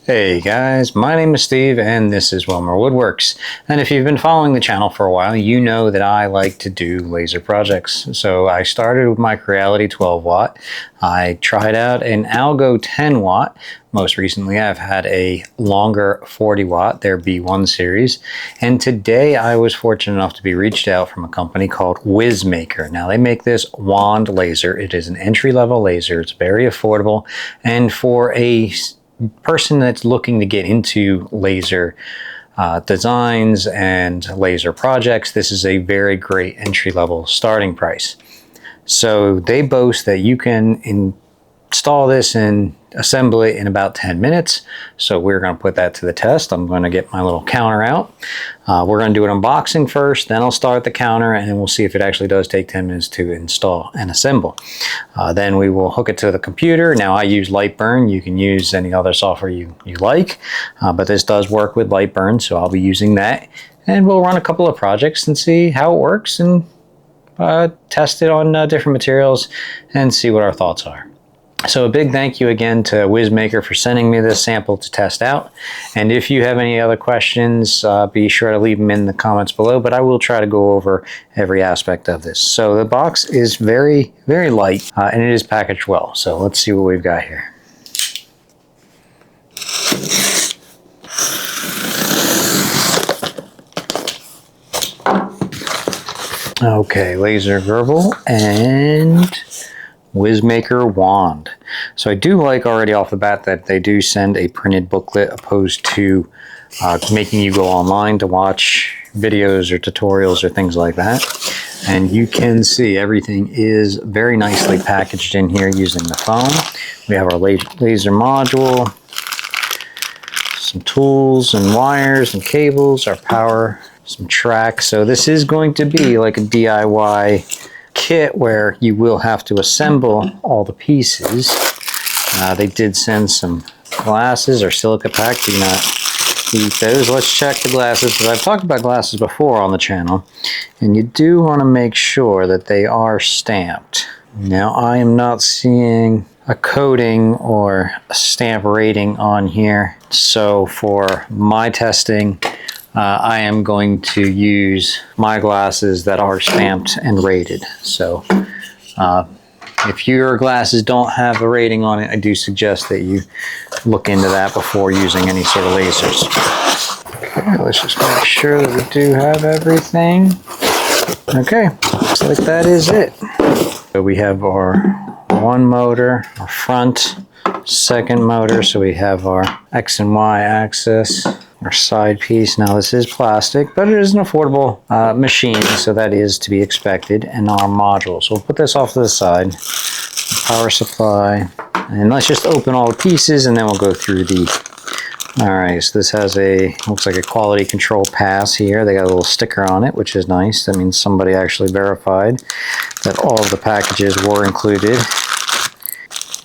Hey guys, my name is Steve and this is Wilmer Woodworks. And if you've been following the channel for a while, you know that I like to do laser projects. So I started with my Creality 12 watt. I tried out an Algo 10 watt. Most recently I've had a longer 40 watt, their B1 series. And today I was fortunate enough to be reached out from a company called Wizmaker. Now they make this wand laser. It is an entry-level laser. It's very affordable. And for a person that's looking to get into laser designs and laser projects, this is a very great entry-level starting price. So they boast that you can install this and assemble it in about 10 minutes. So we're going to put that to the test. I'm going to get my little counter out. We're going to do an unboxing first, then I'll start the counter and we'll see if it actually does take 10 minutes to install and assemble. Then we will hook it to the computer. Now I use LightBurn. You can use any other software you like, but this does work with LightBurn, so I'll be using that. And we'll run a couple of projects and see how it works and test it on different materials and see what our thoughts are. So a big thank you again to Wizmaker for sending me this sample to test out. And if you have any other questions, be sure to leave them in the comments below, but I will try to go over every aspect of this. So the box is very, very light and it is packaged well. So let's see what we've got here. Okay, laser girdle and Wizmaker Wand. So I do like already off the bat that they do send a printed booklet opposed to making you go online to watch videos or tutorials or things like that. And you can see everything is very nicely packaged in here using the foam. We have our laser module, some tools and wires and cables, our power, some tracks. So this is going to be like a DIY kit where you will have to assemble all the pieces. They did send some glasses or silica pack. Do not eat those. Let's check the glasses, because I've talked about glasses before on the channel, and you do want to make sure that they are stamped. Now I am not seeing a coating or a stamp rating on here, so for my testing I am going to use my glasses that are stamped and rated. So if your glasses don't have a rating on it, I do suggest that you look into that before using any sort of lasers. Okay, let's just make sure that we do have everything. Okay, looks like that is it. So we have our one motor, our front, second motor, so we have our X and Y axis, our side piece. Now this is plastic, but it is an affordable machine, so that is to be expected. And our module. So we'll put this off to the side. Power supply. And let's just open all the pieces and then we'll go through the... Alright, so this has a, looks like a quality control pass here. They got a little sticker on it, which is nice. That means somebody actually verified that all of the packages were included.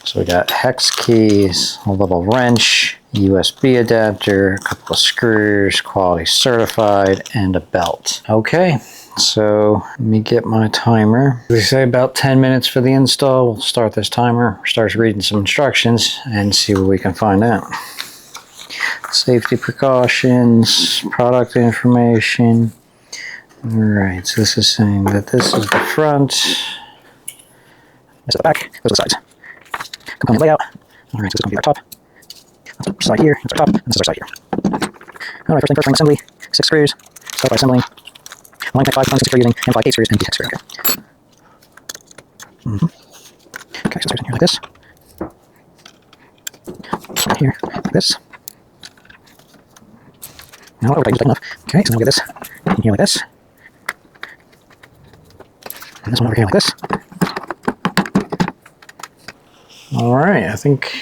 So we got hex keys, a little wrench, USB adapter, a couple of screws, quality certified, and a belt. Okay, so let me get my timer. We say about 10 minutes for the install. We'll start this timer, start reading some instructions, and see what we can find out. Safety precautions, product information. Alright, so this is saying that this is the front, this is the back, those are the sides. Component layout. Alright, so this is going to be our top. That's our side here, that's our top, and this is our side here. Alright, first thing assembly. 6 screws. Start by assembling. Line type 5 components we're using, and 8 screws and D-hex screw. Okay. Okay, so it's in here like this. Right here, like this. Now we're tight enough. Okay, so now we get this in here like this. And this one over here like this. Alright, I think,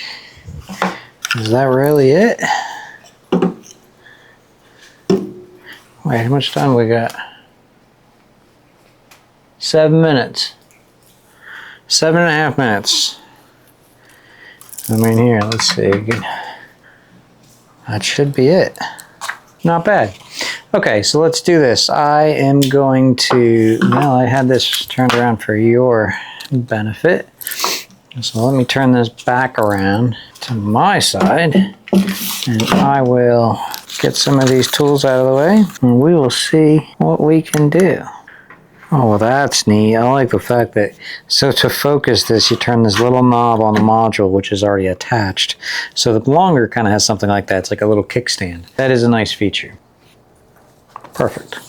is that really it? Wait, how much time we got? 7 minutes. 7.5 minutes. I mean, here, let's see. That should be it. Not bad. Okay, so let's do this. I am going to, well, I had this turned around for your benefit. So let me turn this back around to my side, and I will get some of these tools out of the way, and we will see what we can do. Oh, well, that's neat. I like the fact that, so to focus this, you turn this little knob on the module, which is already attached. So the longer kind of has something like that. It's like a little kickstand. That is a nice feature. Perfect.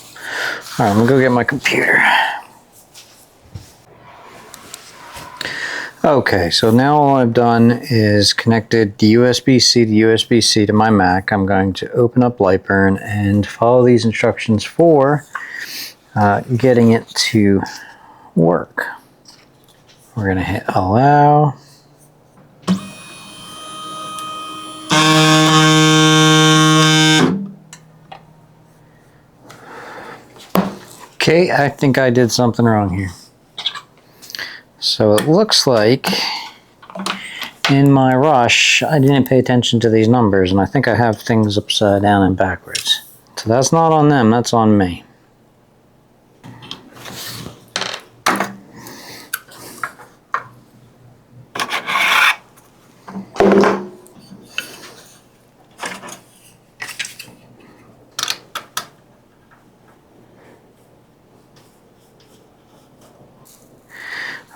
All right, I'm gonna go get my computer. Okay, so now all I've done is connected the USB-C to USB-C to my Mac. I'm going to open up LightBurn and follow these instructions for getting it to work. We're going to hit allow. Okay, I think I did something wrong here. So it looks like in my rush, I didn't pay attention to these numbers, and I think I have things upside down and backwards. So that's not on them, that's on me.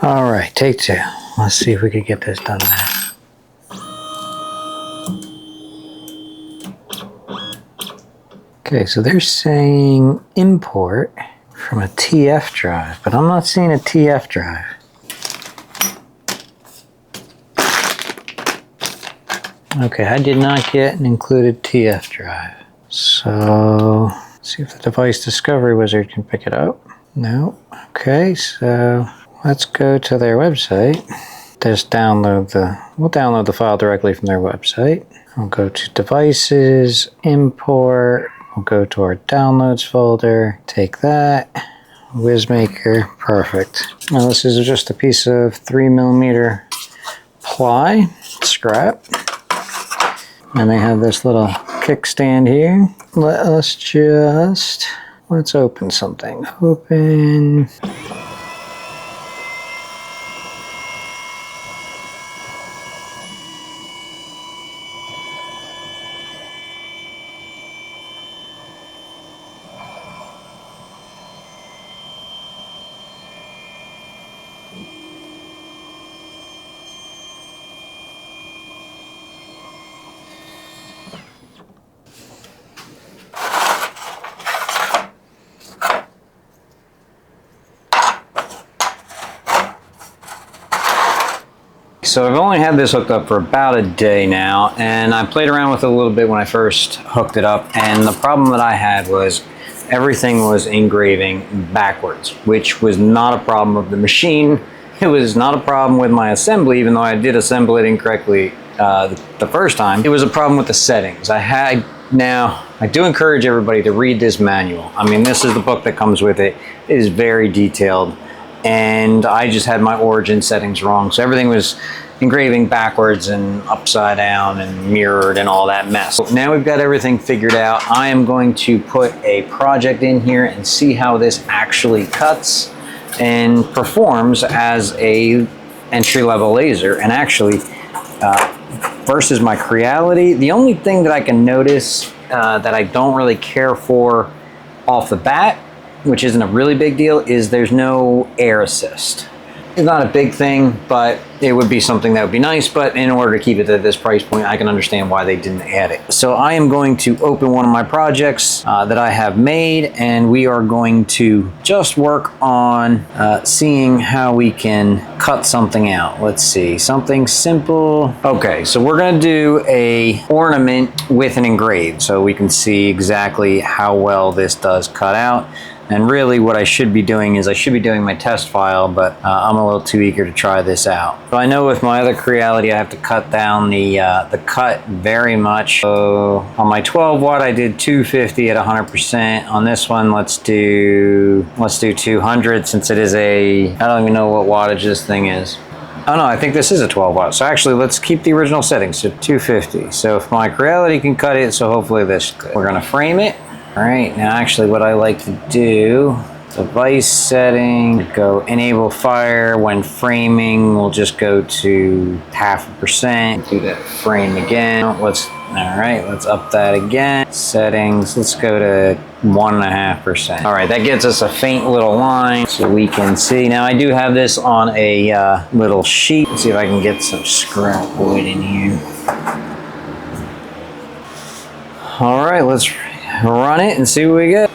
All right, take two. Let's see if we can get this done now. Okay, so they're saying import from a TF drive, but I'm not seeing a TF drive. Okay, I did not get an included TF drive. So, let's see if the device discovery wizard can pick it up. No. Okay, so let's go to their website. Just we'll download the file directly from their website. I'll go to devices, import, we'll go to our downloads folder, take that, Wizmaker, perfect. Now this is just a piece of 3mm ply, scrap. And they have this little kickstand here. Let's open something. Open. So I've only had this hooked up for about a day now, and I played around with it a little bit when I first hooked it up, and the problem that I had was everything was engraving backwards, which was not a problem of the machine. It was not a problem with my assembly, even though I did assemble it incorrectly the first time. It was a problem with the settings. Now, I do encourage everybody to read this manual. I mean, this is the book that comes with it. It is very detailed, and I just had my origin settings wrong. So everything was engraving backwards and upside down and mirrored and all that mess. So now we've got everything figured out. I am going to put a project in here and see how this actually cuts and performs as a entry-level laser. And actually, versus my Creality, the only thing that I can notice that I don't really care for off the bat, which isn't a really big deal, is there's no air assist. It's not a big thing, but it would be something that would be nice, but in order to keep it at this price point, I can understand why they didn't add it. So I am going to open one of my projects that I have made, and we are going to just work on seeing how we can cut something out. Let's see, something simple. Okay, so we're gonna do a ornament with an Engrave, so we can see exactly how well this does cut out. And really what I should be doing is I should be doing my test file, but I'm a little too eager to try this out. So I know with my other Creality I have to cut down the cut very much. So on my 12 watt I did 250 at 100%. On this one let's do 200, since it is I don't even know what wattage this thing is. Oh no, I think this is a 12 watt. So actually let's keep the original settings, so 250. So if my Creality can cut it, so hopefully this is good. We're gonna frame it. All right, now actually what I like to do Device setting, go enable fire. When framing, we'll just go to 0.5%. Do that frame again. All right, let's up that again. Settings, let's go to 1.5%. All right, that gets us a faint little line so we can see. Now I do have this on a little sheet. Let's see if I can get some scrap wood in here. All right, let's run it and see what we get.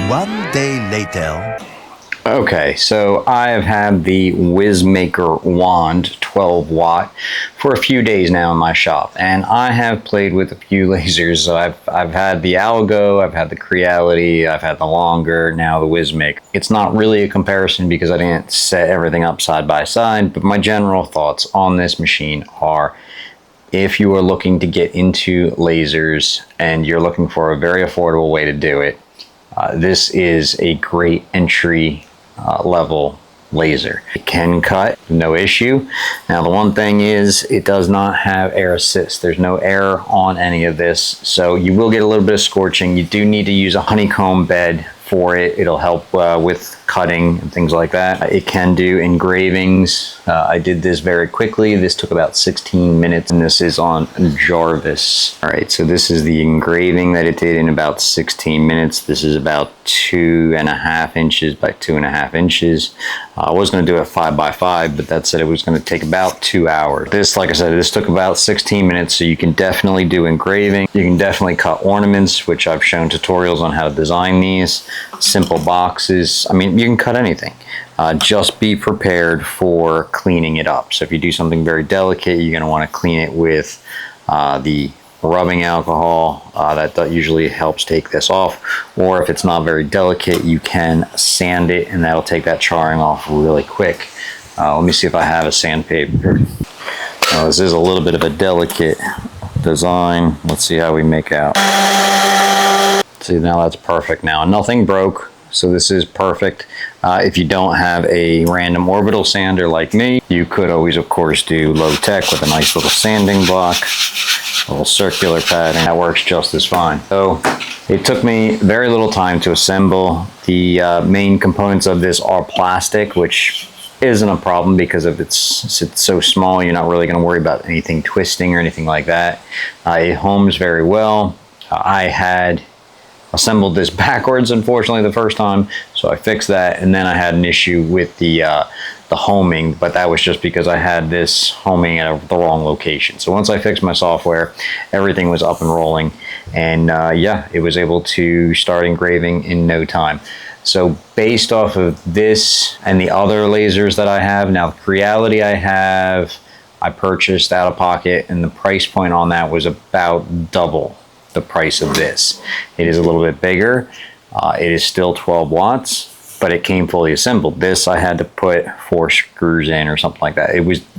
One day later. Okay, so I have had the Wizmaker Wand 12 watt for a few days now in my shop, and I have played with a few lasers. So I've had the Algo, I've had the Creality, I've had the longer, now the Wizmaker. It's not really a comparison because I didn't set everything up side by side, but my general thoughts on this machine are, if you are looking to get into lasers and you're looking for a very affordable way to do it, this is a great entry level laser. It can cut, no issue. Now the one thing is it does not have air assist. There's no air on any of this, so you will get a little bit of scorching. You do need to use a honeycomb bed for it. It'll help with cutting and things like that. It can do engravings. I did this very quickly. This took about 16 minutes, and this is on Jarvis. All right, so this is the engraving that it did in about 16 minutes. This is about 2.5 inches by 2.5 inches. I was going to do a 5x5, but that said it was going to take about 2 hours. This, like I said, this took about 16 minutes, so you can definitely do engraving. You can definitely cut ornaments, which I've shown tutorials on how to design these. Simple boxes. I mean, you can cut anything. Just be prepared for cleaning it up. So if you do something very delicate, you're going to want to clean it with the rubbing alcohol. That usually helps take this off. Or if it's not very delicate, you can sand it, and that'll take that charring off really quick. Let me see if I have a sandpaper. This is a little bit of a delicate design. Let's see how we make out. See, now that's perfect now. Nothing broke, so this is perfect. If you don't have a random orbital sander like me, you could always, of course, do low tech with a nice little sanding block, a little circular pattern. That works just as fine. So it took me very little time to assemble. The main components of this are plastic, which isn't a problem because of it's so small, you're not really going to worry about anything twisting or anything like that. It homes very well. I had assembled this backwards, unfortunately, the first time, so I fixed that, and then I had an issue with the homing, but that was just because I had this homing at the wrong location. So once I fixed my software, everything was up and rolling, and yeah, it was able to start engraving in no time. So based off of this and the other lasers that I have, now the Creality I purchased out of pocket, and the price point on that was about double the price of this. It is a little bit bigger. It is still 12 watts, but it came fully assembled. This I had to put 4 screws in or something like that.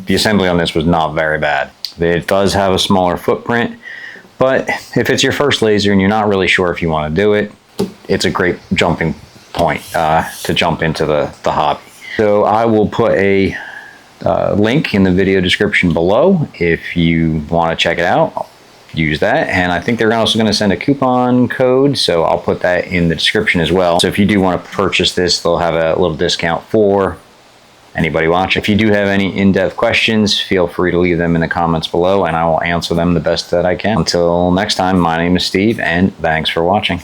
The assembly on this was not very bad. It does have a smaller footprint, but if it's your first laser and you're not really sure if you want to do it, it's a great jumping point to jump into the hobby. So I will put a link in the video description below if you want to check it out. Use that, and I think they're also going to send a coupon code, so I'll put that in the description as well. So if you do want to purchase this, they'll have a little discount for anybody watching. If you do have any in-depth questions, feel free to leave them in the comments below, and I will answer them the best that I can. Until next time, my name is Steve, and thanks for watching.